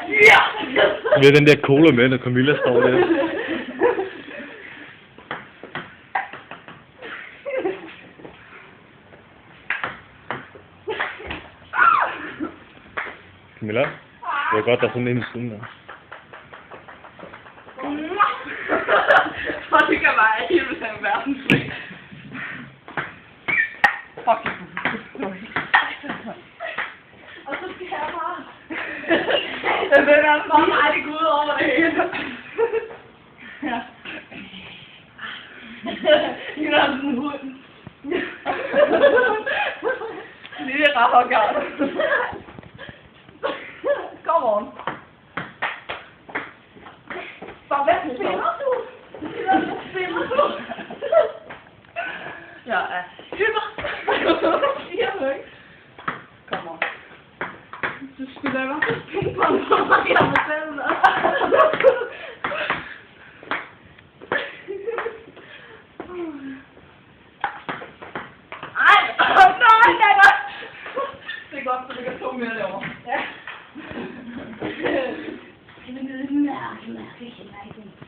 Ja! Vi har den der cola med, når Camilla står der. Camilla, det er godt, der er sådan en i siden der. Og det kan bare helt sådan verdenslig. Fuck you. Og så skal jeg bare... Jeg ved, der er så meget, det går ud over det hele. Ja. Det er sådan en hund. Lille rappergard. Kom on. Bare hvad spiller du? Hvad spiller du? Ja, hyper. Siger du ikke? Kom on. Du spiller i hvert fald pingpong for mig, jeg må selv med. Ej, nej, det er godt. Det er godt, så det kan 2 mere derovre. Ja. Det er mærkeligt.